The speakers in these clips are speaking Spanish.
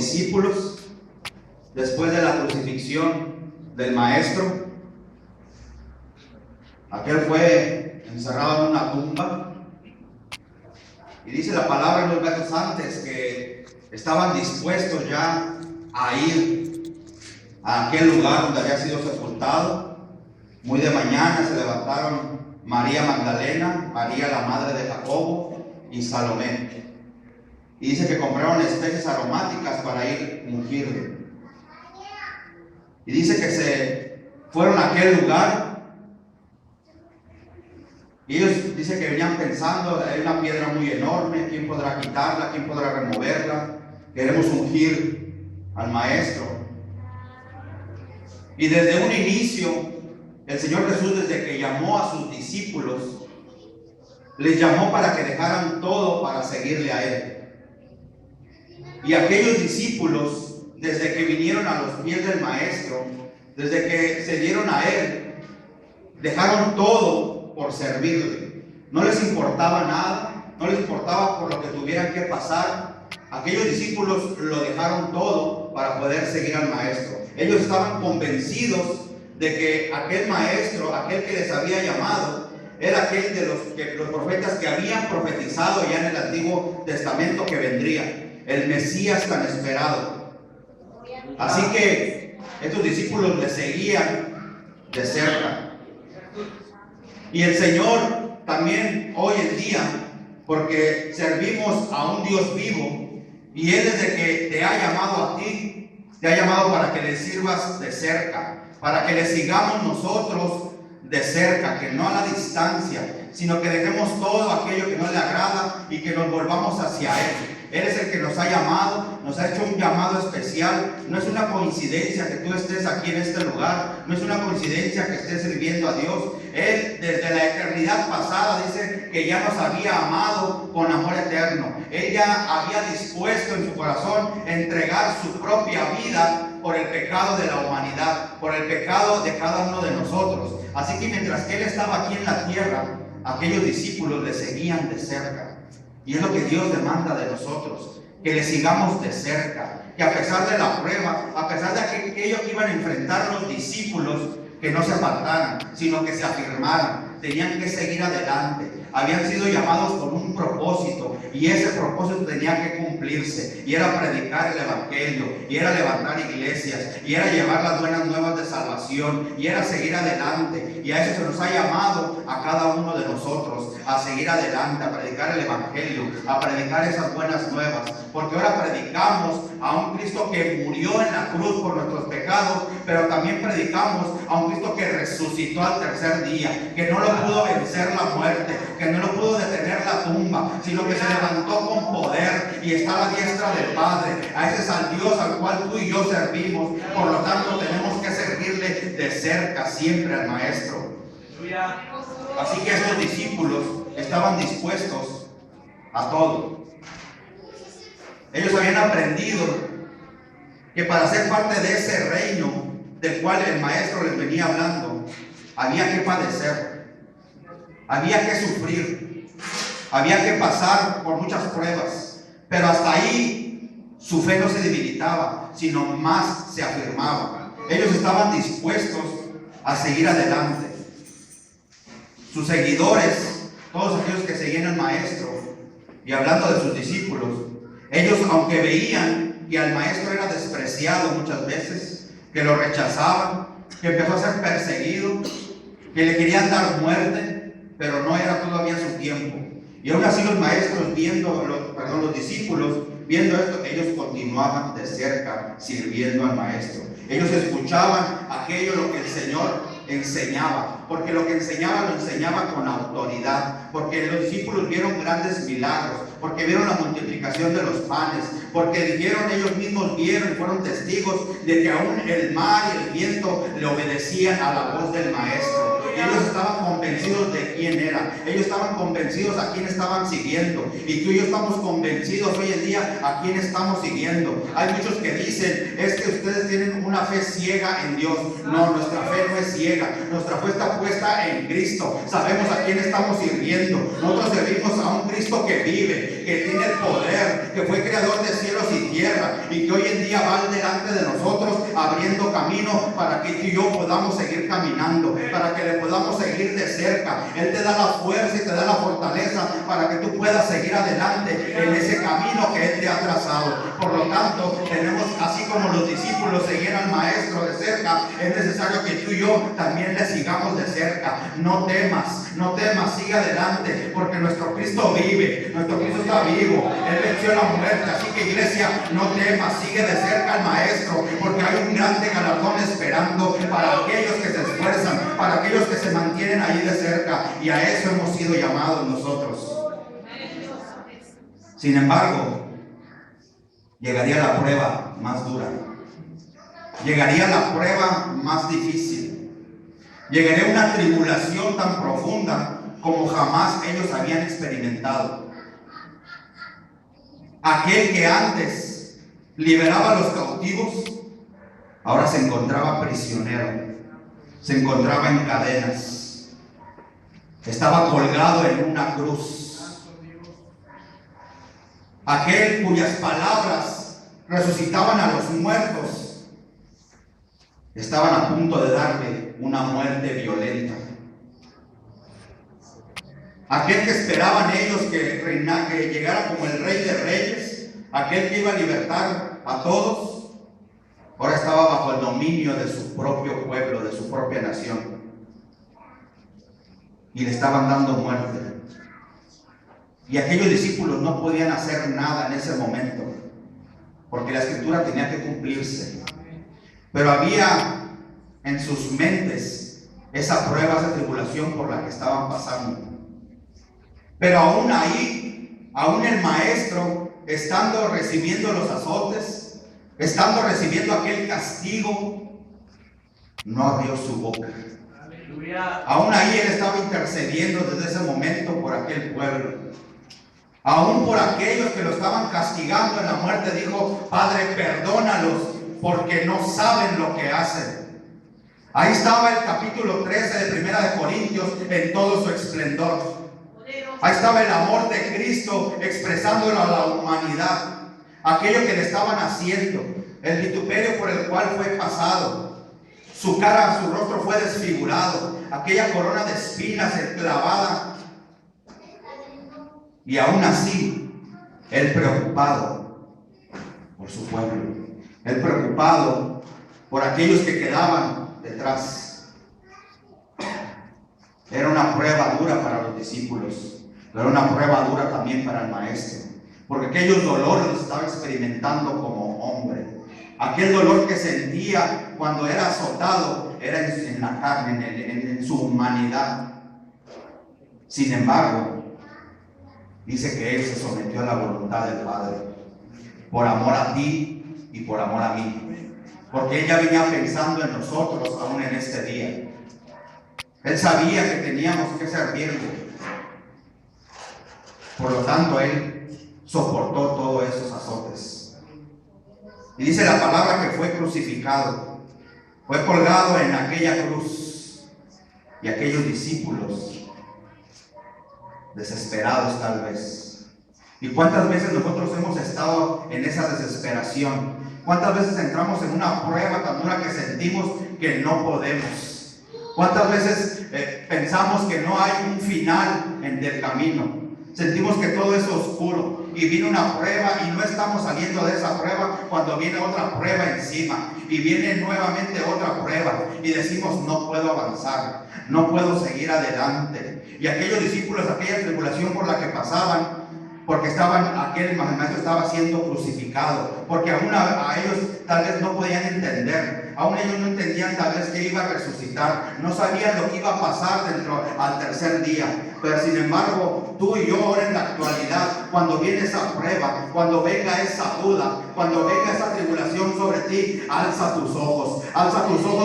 discípulos después de la crucifixión del Maestro. Aquel fue encerrado en una tumba. Y dice la palabra en los versos antes que estaban dispuestos ya a ir a aquel lugar donde había sido sepultado. Muy de mañana se levantaron María Magdalena, María la madre de Jacobo y Salomé. Y dice que compraron especies aromáticas para ir a ungirlo. Y dice que se fueron a aquel lugar. Y ellos dicen que venían pensando, hay una piedra muy enorme, ¿quién podrá quitarla? ¿Quién podrá removerla? Queremos ungir al Maestro. Y desde un inicio, el Señor Jesús, desde que llamó a sus discípulos, les llamó para que dejaran todo para seguirle a Él. Y aquellos discípulos, desde que vinieron a los pies del Maestro, desde que se dieron a Él, dejaron todo por servirle. No les importaba nada, no les importaba por lo que tuvieran que pasar. Aquellos discípulos lo dejaron todo para poder seguir al Maestro. Ellos estaban convencidos de que aquel Maestro, aquel que les había llamado, era aquel de los profetas que habían profetizado ya en el Antiguo Testamento que vendría, el Mesías tan esperado. Así que estos discípulos le seguían de cerca. Y el Señor también hoy en día, porque servimos a un Dios vivo, y Él desde que te ha llamado a ti, te ha llamado para que le sirvas de cerca, para que le sigamos nosotros de cerca, que no a la distancia, sino que dejemos todo aquello que no le agrada y que nos volvamos hacia Él. Él es el que nos ha llamado, nos ha hecho un llamado especial. No es una coincidencia que tú estés aquí en este lugar, no es una coincidencia que estés sirviendo a Dios. Él desde la eternidad pasada dice que ya nos había amado con amor eterno. Él ya había dispuesto en su corazón entregar su propia vida por el pecado de la humanidad, por el pecado de cada uno de nosotros. Así que mientras que Él estaba aquí en la tierra, aquellos discípulos le seguían de cerca. Y es lo que Dios demanda de nosotros, que le sigamos de cerca, que a pesar de la prueba, a pesar de aquello que iban a enfrentar los discípulos, que no se apartaran, sino que se afirmaran, tenían que seguir adelante. Habían sido llamados con un propósito, y ese propósito tenía que cumplirse, y era predicar el Evangelio, y era levantar iglesias, y era llevar las buenas nuevas de salvación, y era seguir adelante. Y a eso se nos ha llamado a cada uno de nosotros, a seguir adelante, a predicar el Evangelio, a predicar esas buenas nuevas, porque ahora predicamos a un Cristo que murió en la cruz por nuestros pecados, pero también predicamos a un Cristo que resucitó al tercer día, que no lo pudo vencer la muerte, que no lo pudo detener la tumba, sino que se levantó con poder y está a la diestra del Padre. A ese es al Dios al cual tú y yo servimos. Por lo tanto, tenemos que servirle de cerca siempre al Maestro. Así que estos discípulos estaban dispuestos a todo. Ellos habían aprendido que para ser parte de ese reino del cual el Maestro les venía hablando, había que padecer, había que sufrir, había que pasar por muchas pruebas, pero hasta ahí su fe no se debilitaba, sino más se afirmaba. Ellos estaban dispuestos a seguir adelante. Sus seguidores, todos aquellos que seguían al Maestro, y hablando de sus discípulos, ellos, aunque veían que al Maestro era despreciado muchas veces, que lo rechazaban, que empezó a ser perseguido, que le querían dar muerte, pero no era todavía su tiempo. Y aún así los maestros los discípulos, viendo esto, ellos continuaban de cerca sirviendo al Maestro. Ellos escuchaban aquello lo que el Señor enseñaba, porque lo que enseñaba lo enseñaba con autoridad, porque los discípulos vieron grandes milagros, porque vieron la multiplicación de los panes, porque ellos mismos vieron y fueron testigos de que aún el mar y el viento le obedecían a la voz del Maestro. Y ellos estaban convencidos de quién era. Ellos estaban convencidos a quién estaban siguiendo. Y tú y yo estamos convencidos hoy en día a quién estamos siguiendo. Hay muchos que dicen, es que ustedes tienen una fe ciega en Dios. No, nuestra fe no es ciega. Nuestra fe está puesta en Cristo. Sabemos a quién estamos sirviendo. Nosotros servimos a un Cristo que vive, que tiene el poder, que fue creador de cielos y tierra, y que hoy en día va delante de nosotros abriendo camino para que tú y yo podamos seguir caminando, para que le podamos seguir de cerca. Él te da la fuerza y te da la fortaleza para que tú puedas seguir adelante en ese camino que Él te ha trazado. Por lo tanto, tenemos, así como los discípulos seguían al Maestro de cerca, es necesario que tú y yo también le sigamos de cerca. No temas, no temas, sigue adelante, porque nuestro Cristo vive, nuestro Cristo está vivo, Él venció la muerte. Así que, iglesia, no temas, sigue de cerca al Maestro, porque hay un grande galardón esperando para aquellos que se esfuerzan, para aquellos que se mantienen ahí de cerca, y a eso hemos sido llamados nosotros. Sin embargo, llegaría la prueba más dura, llegaría la prueba más difícil, llegaría una tribulación tan profunda como jamás ellos habían experimentado. Aquel que antes liberaba a los cautivos, ahora se encontraba prisionero, se encontraba en cadenas, estaba colgado en una cruz. Aquel cuyas palabras resucitaban a los muertos, estaban a punto de darle una muerte violenta. Aquel que esperaban ellos que llegara como el Rey de Reyes, aquel que iba a libertar a todos, ahora estaba bajo el dominio de su propio pueblo, de su propia nación, y le estaban dando muerte. Y aquellos discípulos no podían hacer nada en ese momento, porque la escritura tenía que cumplirse. Pero había en sus mentes esa prueba, esa tribulación por la que estaban pasando. Pero aún ahí, aún el Maestro, estando recibiendo los azotes, estando recibiendo aquel castigo, no abrió su boca. Aún ahí Él estaba intercediendo desde ese momento por aquel pueblo. Aún por aquellos que lo estaban castigando en la muerte, dijo: Padre, perdónalos, porque no saben lo que hacen. Ahí estaba el capítulo 13 de Primera de Corintios en todo su esplendor. Ahí estaba el amor de Cristo expresándolo a la humanidad. Aquello que le estaban haciendo, el vituperio por el cual fue pasado, su cara, su rostro fue desfigurado, aquella corona de espinas clavada. Y aún así, Él preocupado por su pueblo, Él preocupado por aquellos que quedaban detrás. Era una prueba dura para los discípulos, pero era una prueba dura también para el Maestro, porque aquellos dolores los estaba experimentando como hombre. Aquel dolor que sentía cuando era azotado era en la carne, en su humanidad. Sin embargo, dice que Él se sometió a la voluntad del Padre, por amor a ti y por amor a mí, porque Él ya venía pensando en nosotros aún en este día. Él sabía que teníamos que servirle. Por lo tanto, Él soportó todos esos azotes. Y dice la palabra que fue crucificado, fue colgado en aquella cruz, y aquellos discípulos desesperados tal vez. ¿Y cuántas veces nosotros hemos estado en esa desesperación? ¿Cuántas veces entramos en una prueba tan dura que sentimos que no podemos? ¿Cuántas veces pensamos que no hay un final en el camino? Sentimos que todo es oscuro y viene una prueba y no estamos saliendo de esa prueba, cuando viene otra prueba encima y viene nuevamente otra prueba y decimos: no puedo avanzar, no puedo seguir adelante. Y aquellos discípulos, aquella tribulación por la que pasaban, porque aquel maestro estaba siendo crucificado, porque aún a ellos tal vez no podían entender, aún ellos no entendían tal vez que iba a resucitar, no sabían lo que iba a pasar al tercer día. Pero sin embargo, tú y yo ahora en la actualidad, cuando viene esa prueba, cuando venga esa duda, cuando venga esa tribulación bendición sobre ti, alza tus ojos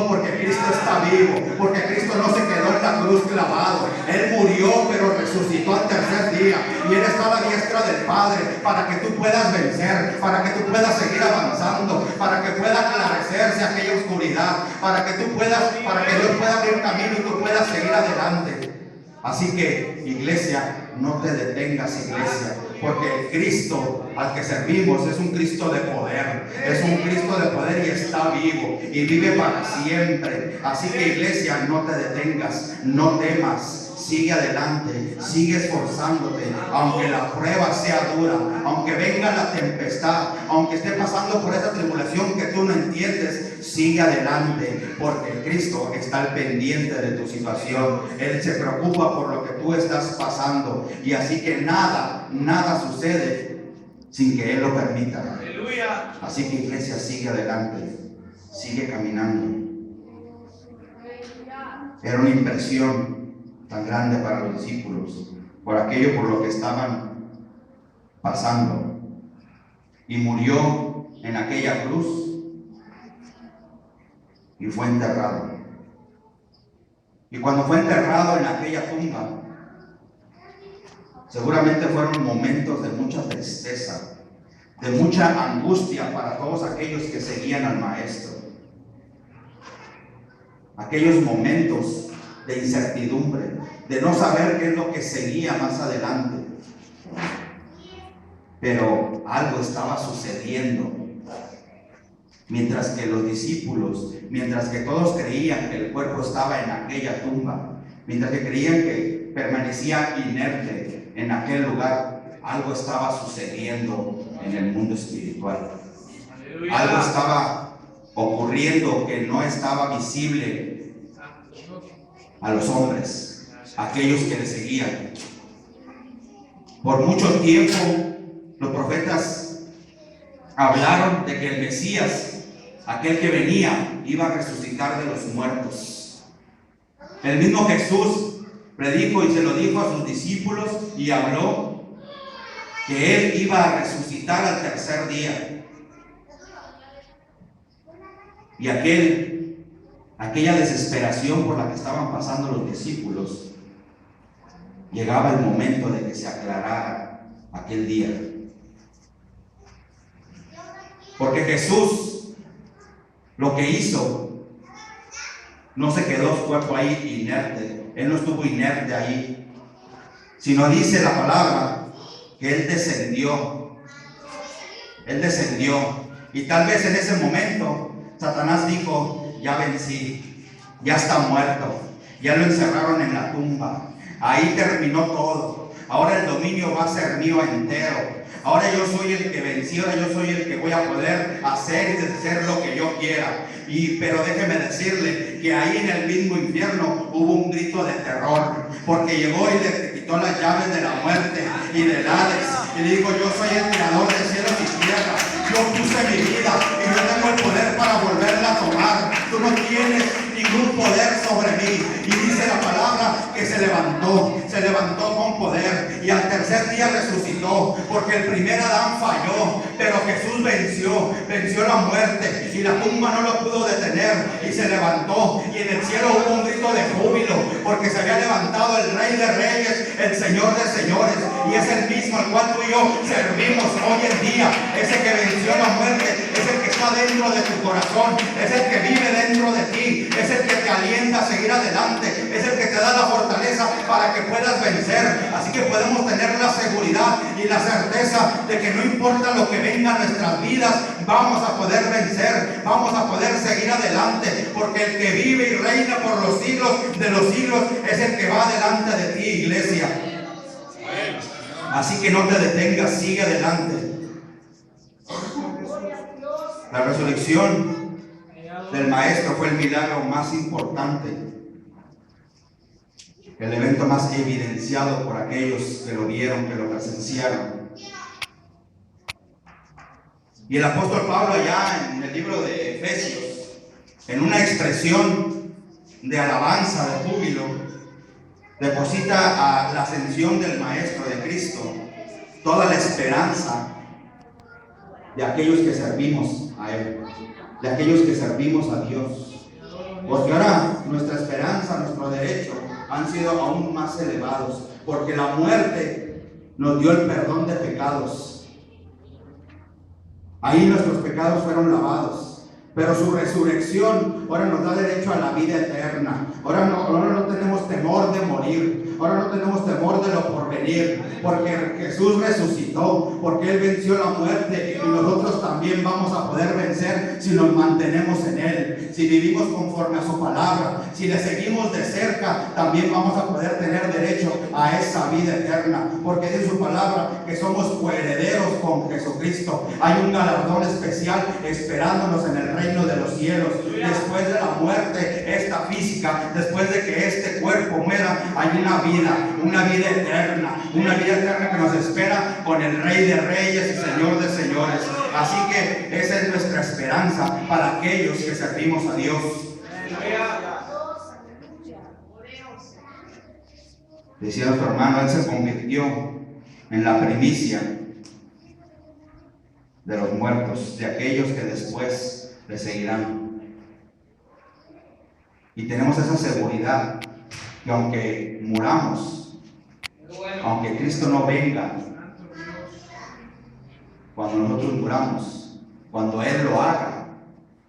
porque Cristo está vivo, porque Cristo no se quedó en la cruz clavado. Él murió pero resucitó al tercer día y Él está a la diestra del Padre para que tú puedas vencer, para que tú puedas seguir avanzando, para que pueda aclarecerse aquella oscuridad, para que Dios pueda abrir camino y tú puedas seguir adelante. Así que, iglesia, no te detengas, iglesia, porque el Cristo al que servimos es un Cristo de poder, y está vivo y vive para siempre. Así que, iglesia, no te detengas, no temas. Sigue adelante, sigue esforzándote, aunque la prueba sea dura, aunque venga la tempestad, aunque esté pasando por esa tribulación que tú no entiendes, sigue adelante, porque Cristo está al pendiente de tu situación. Él se preocupa por lo que tú estás pasando, y así que nada sucede sin que Él lo permita. Así que, iglesia, sigue adelante, sigue caminando. Era una impresión tan grande para los discípulos por aquello por lo que estaban pasando, y murió en aquella cruz y fue enterrado. Y cuando fue enterrado en aquella tumba, seguramente fueron momentos de mucha tristeza, de mucha angustia para todos aquellos que seguían al Maestro. Aquellos momentos de incertidumbre, de no saber qué es lo que seguía más adelante. Pero algo estaba sucediendo. Mientras que los discípulos, mientras que todos creían que el cuerpo estaba en aquella tumba, mientras que creían que permanecía inerte en aquel lugar, algo estaba sucediendo en el mundo espiritual. Algo estaba ocurriendo que no estaba visible a los hombres, aquellos que le seguían. Por mucho tiempo los profetas hablaron de que el Mesías, aquel que venía, iba a resucitar de los muertos. El mismo Jesús predicó y se lo dijo a sus discípulos y habló que Él iba a resucitar al tercer día. Y aquella desesperación por la que estaban pasando los discípulos, llegaba el momento de que se aclarara aquel día. Porque Jesús lo que hizo, no se quedó su cuerpo ahí inerte. Él no estuvo inerte ahí, sino dice la palabra que Él descendió. Y tal vez en ese momento Satanás dijo: ya vencí, ya está muerto, ya lo encerraron en la tumba, ahí terminó todo, ahora el dominio va a ser mío entero, ahora yo soy el que venció, ahora yo soy el que voy a poder hacer y deshacer lo que yo quiera. Pero déjeme decirle que ahí en el mismo infierno hubo un grito de terror, porque llegó y le quitó las llaves de la muerte y del Hades, y le dijo: yo soy el creador de cielos y tierra, yo puse mi vida y yo tengo el poder para volverla a tomar. Tú no tienes ningún poder sobre mí. Y dice la palabra que se levantó con poder, y al tercer día resucitó, porque el primer Adán falló, pero Jesús venció la muerte, y la tumba no lo pudo detener, y se levantó, y en el cielo hubo un grito de júbilo, porque se había levantado el Rey de Reyes, el Señor de Señores, y es el mismo al cual tú y yo servimos hoy en día. Ese que venció la muerte es el que está dentro de tu corazón, es el que vive dentro de ti, es el que te alienta a seguir adelante, es el que te da la fortaleza para que puedas vencer. Así que podemos tener la seguridad y la certeza de que no importa lo que venga a nuestras vidas, vamos a poder vencer, vamos a poder seguir adelante, porque el que vive y reina por los siglos de los siglos es el que va delante de ti, iglesia. Así que no te detengas, sigue adelante. La resurrección del Maestro fue el milagro más importante, el evento más evidenciado por aquellos que lo vieron, que lo presenciaron. Y el apóstol Pablo, allá en el libro de Efesios, en una expresión de alabanza, de júbilo, deposita a la ascensión del Maestro, de Cristo, toda la esperanza de aquellos que servimos a a Él, de aquellos que servimos a Dios. Porque ahora nuestra esperanza, nuestro derecho han sido aún más elevados, porque la muerte nos dio el perdón de pecados. Ahí nuestros pecados fueron lavados, pero su resurrección ahora nos da derecho a la vida eterna. Ahora no tenemos temor de morir, ahora no tenemos temor de lo porvenir, porque Jesús resucitó, porque Él venció la muerte, y nosotros también vamos a poder vencer si nos mantenemos en Él, si vivimos conforme a su palabra, si le seguimos de cerca, también vamos a poder tener derecho a esa vida eterna, porque dice su palabra que somos coherederos con Jesucristo. Hay un galardón especial esperándonos en el reino de los cielos. Después de la muerte esta física, después de que este cuerpo muera, hay una vida eterna que nos espera con el Rey de Reyes y Señor de Señores. Así que esa es nuestra esperanza para aquellos que servimos a Dios. Decía nuestro hermano, él se convirtió en la primicia de los muertos, de aquellos que después le seguirán. Y tenemos esa seguridad que aunque muramos, aunque Cristo no venga, cuando nosotros muramos, cuando Él lo haga,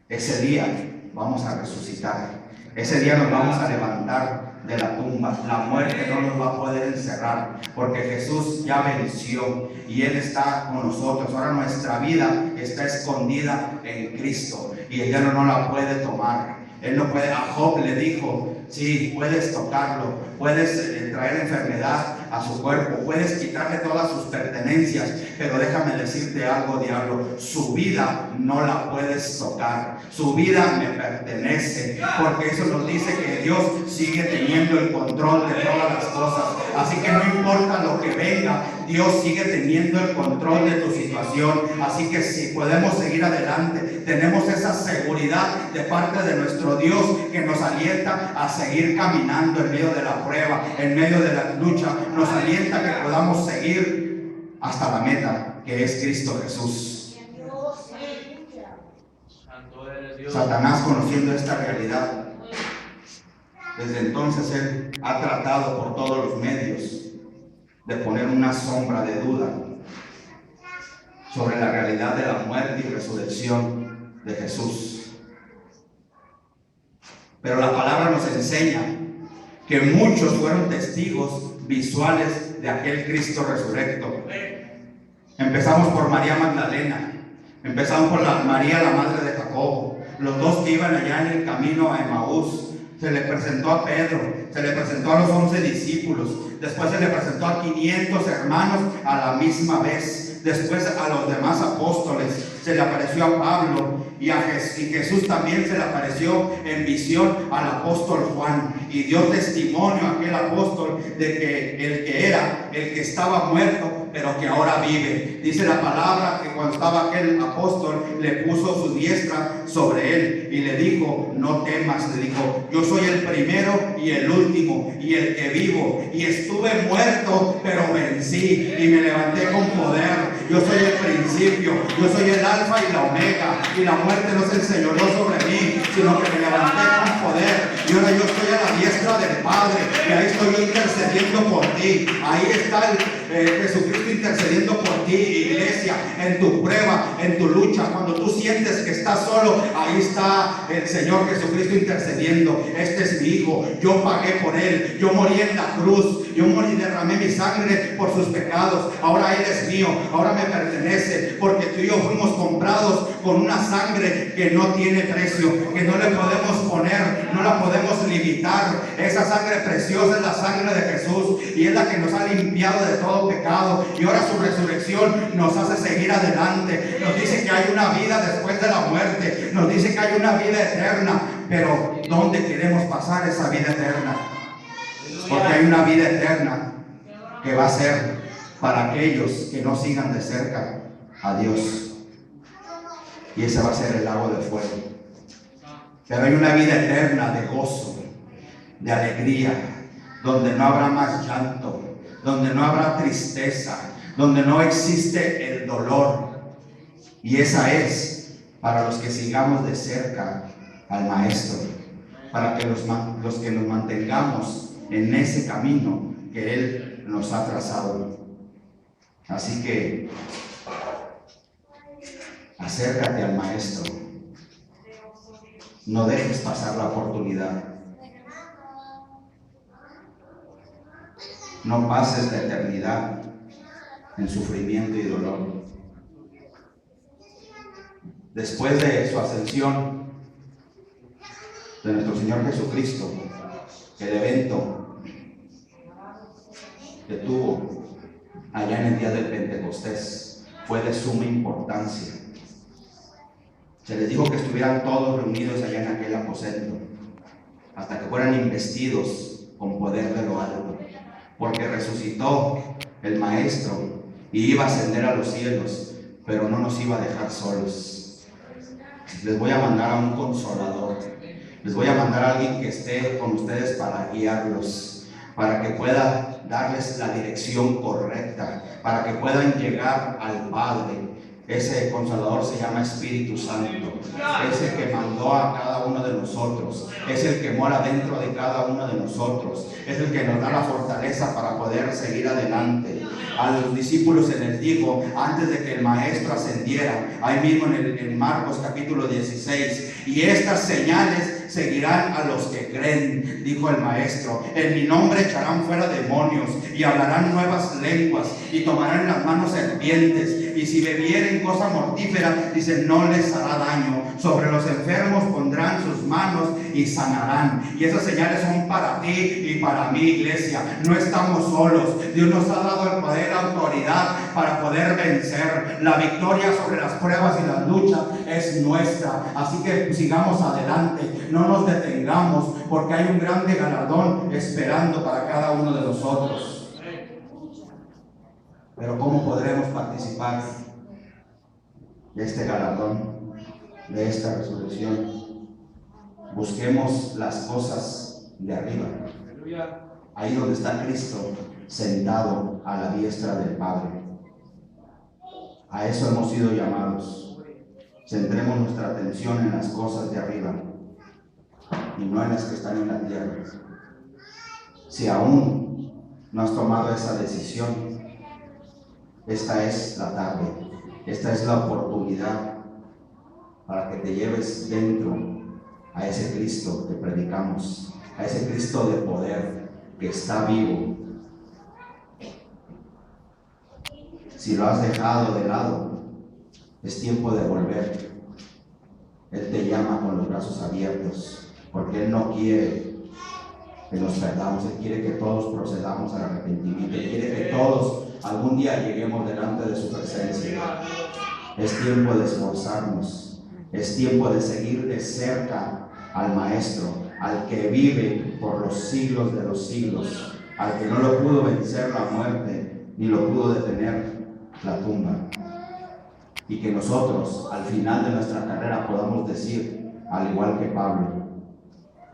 ese día vamos a resucitar. Ese día nos vamos a levantar de la tumba. La muerte no nos va a poder encerrar, porque Jesús ya venció y Él está con nosotros. Ahora nuestra vida está escondida en Cristo y el diablo no la puede tomar. Él no puede. A Job le dijo: sí, puedes tocarlo, puedes traer enfermedad a su cuerpo, puedes quitarle todas sus pertenencias, pero déjame decirte algo, diablo, su vida no la puedes tocar, su vida me pertenece, porque eso nos dice que Dios sigue teniendo el control de todas las cosas. Así que no importa lo que venga, Dios sigue teniendo el control de tu situación. Así que si podemos seguir adelante, tenemos esa seguridad de parte de nuestro Dios que nos alienta a seguir caminando en medio de la prueba, en medio de la lucha. Nos alienta que podamos seguir hasta la meta, que es Cristo Jesús. Satanás, conociendo esta realidad, desde entonces él ha tratado por todos los medios de poner una sombra de duda sobre la realidad de la muerte y resurrección de Jesús. Pero la palabra nos enseña que muchos fueron testigos visuales de aquel Cristo resurrecto. Empezamos por María Magdalena, empezamos por María, la madre de Jacobo, los dos que iban allá en el camino a Emaús. Se le presentó a Pedro, se le presentó a los 11 discípulos, después se le presentó a 500 hermanos a la misma vez, después a los demás apóstoles, se le apareció a Pablo y Jesús también se le apareció en visión al apóstol Juan y dio testimonio a aquel apóstol de que el que estaba muerto, pero que ahora vive. Dice la palabra que cuando estaba aquel apóstol, le puso su diestra sobre él y le dijo: no temas, le dijo: yo soy el primero y el último y el que vivo, y estuve muerto pero vencí y me levanté con poder. Yo soy el principio, yo soy el alfa y la omega, y la muerte no se enseñoreó sobre mí, sino que me levanté con poder, y ahora yo estoy a la diestra del Padre, y ahí estoy yo intercediendo por ti. Ahí está Jesucristo intercediendo por ti, iglesia, en tu prueba, en tu lucha. Cuando tú sientes que estás solo, ahí está el Señor Jesucristo intercediendo. Este es mi hijo, yo pagué por él, yo morí en la cruz, yo morí, derramé mi sangre por sus pecados. Ahora él es mío, ahora me pertenece, porque tú y yo fuimos comprados con una sangre que no tiene precio, que no le podemos poner, no la podemos limitar. Esa sangre preciosa es la sangre de Jesús, y es la que nos ha limpiado de todo pecado, y ahora su resurrección nos hace seguir adelante. Nos dice que hay una vida después de la muerte, nos dice que hay una vida eterna. Pero ¿dónde queremos pasar esa vida eterna? Porque hay una vida eterna que va a ser para aquellos que no sigan de cerca a Dios, y ese va a ser el lago de fuego. Pero hay una vida eterna de gozo, de alegría, donde no habrá más llanto, donde no habrá tristeza, donde no existe el dolor. Y esa es para los que sigamos de cerca al Maestro, para que los que nos mantengamos en ese camino que Él nos ha trazado. Así que acércate al Maestro, no dejes pasar la oportunidad, no pases la eternidad en sufrimiento y dolor. Después de su ascensión de nuestro Señor Jesucristo, el evento que tuvo allá en el día del Pentecostés fue de suma importancia. Se les dijo que estuvieran todos reunidos allá en aquel aposento hasta que fueran investidos con poder de lo alto, porque resucitó el Maestro y iba a ascender a los cielos, pero no nos iba a dejar solos. Les voy a mandar a un consolador, les voy a mandar a alguien que esté con ustedes para guiarlos, para que pueda darles la dirección correcta, para que puedan llegar al Padre. Ese consolador se llama Espíritu Santo, es el que mandó a cada uno de nosotros, es el que mora dentro de cada uno de nosotros, es el que nos da la fortaleza para poder seguir adelante. A los discípulos se les dijo, antes de que el Maestro ascendiera, ahí mismo en Marcos capítulo 16, y estas señales seguirán a los que creen, dijo el Maestro. En mi nombre echarán fuera demonios y hablarán nuevas lenguas y tomarán en las manos serpientes, y si bebieren cosa mortífera, dice, no les hará daño. Sobre los enfermos pondrán sus manos y sanarán. Y esas señales son para ti y para mí, iglesia. No estamos solos. Dios nos ha dado el poder, la autoridad para poder vencer. La victoria sobre las pruebas y las luchas es nuestra. Así que sigamos adelante, no nos detengamos, porque hay un grande galardón esperando para cada uno de nosotros. Pero ¿cómo podremos participar de este galardón, de esta resurrección? Busquemos las cosas de arriba, ahí donde está Cristo sentado a la diestra del Padre. A eso hemos sido llamados. Centremos nuestra atención en las cosas de arriba y no en las que están en la tierra. Si aún no has tomado esa decisión, esta es la tarde, esta es la oportunidad para que te lleves dentro a ese Cristo que predicamos, a ese Cristo de poder que está vivo. Si lo has dejado de lado, es tiempo de volver. Él te llama con los brazos abiertos, porque Él no quiere que nos perdamos. Él quiere que todos procedamos al arrepentimiento. Él quiere que todos algún día lleguemos delante de su presencia. Es tiempo de esforzarnos, es tiempo de seguir de cerca al Maestro, al que vive por los siglos de los siglos, al que no lo pudo vencer la muerte, ni lo pudo detener la tumba. Y que nosotros al final de nuestra carrera podamos decir, al igual que Pablo,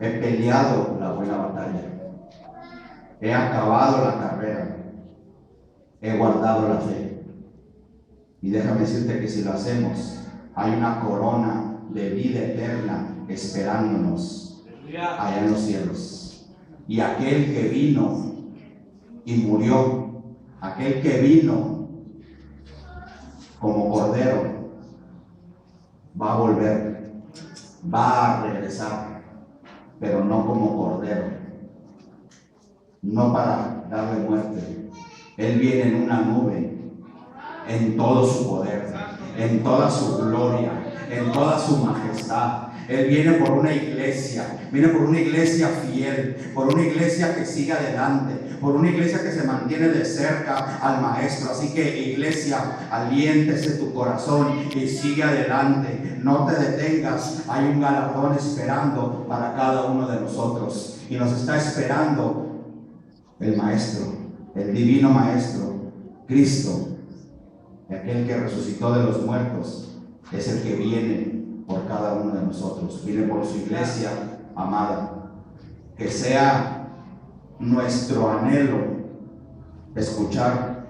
he peleado la buena batalla, he acabado la carrera, he guardado la fe. Y déjame decirte que si lo hacemos, hay una corona de vida eterna esperándonos allá en los cielos. Y aquel que vino y murió, aquel que vino como cordero, va a volver, va a regresar, pero no como cordero, no para darle muerte. Él viene en una nube, en todo su poder, en toda su gloria, en toda su majestad. Él viene por una iglesia, viene por una iglesia fiel, por una iglesia que sigue adelante, por una iglesia que se mantiene de cerca al Maestro. Así que, iglesia, aliéntese tu corazón y sigue adelante, no te detengas. Hay un galardón esperando para cada uno de nosotros, y nos está esperando el Maestro, el divino Maestro, Cristo. Aquel que resucitó de los muertos es el que viene por cada uno de nosotros, viene por su iglesia amada. Que sea nuestro anhelo escuchar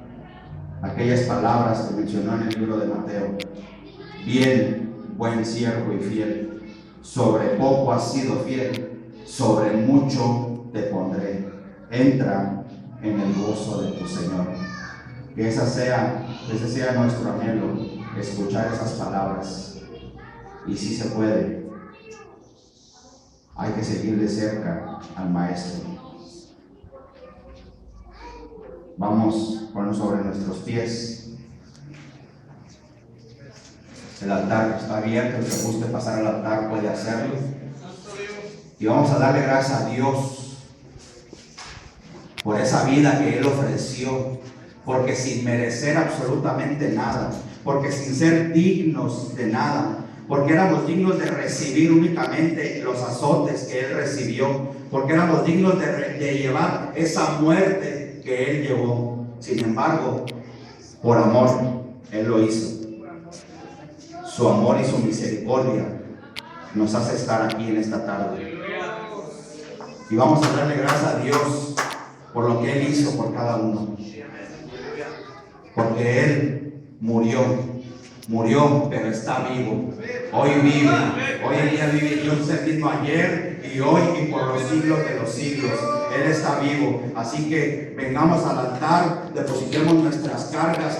aquellas palabras que mencionó en el libro de Mateo: bien, buen siervo y fiel. Sobre poco has sido fiel, sobre mucho te pondré. Entra en el gozo de tu Señor. Que ese sea nuestro anhelo, escuchar esas palabras. Y si se puede, hay que seguir de cerca al Maestro. Vamos a ponernos sobre nuestros pies. El altar está abierto, el que guste pasar al altar puede hacerlo. Y vamos a darle gracias a Dios por esa vida que Él ofreció, porque sin merecer absolutamente nada, porque sin ser dignos de nada, porque éramos dignos de recibir únicamente los azotes que Él recibió, porque éramos dignos de llevar esa muerte que Él llevó. Sin embargo, por amor, Él lo hizo. Su amor y su misericordia nos hace estar aquí en esta tarde. Y vamos a darle gracias a Dios por lo que Él hizo por cada uno. Porque Él murió, pero está vivo. Hoy vive, hoy en día vive. Dios es el mismo ayer y hoy y por los siglos de los siglos. Él está vivo. Así que vengamos al altar, depositemos nuestras cargas.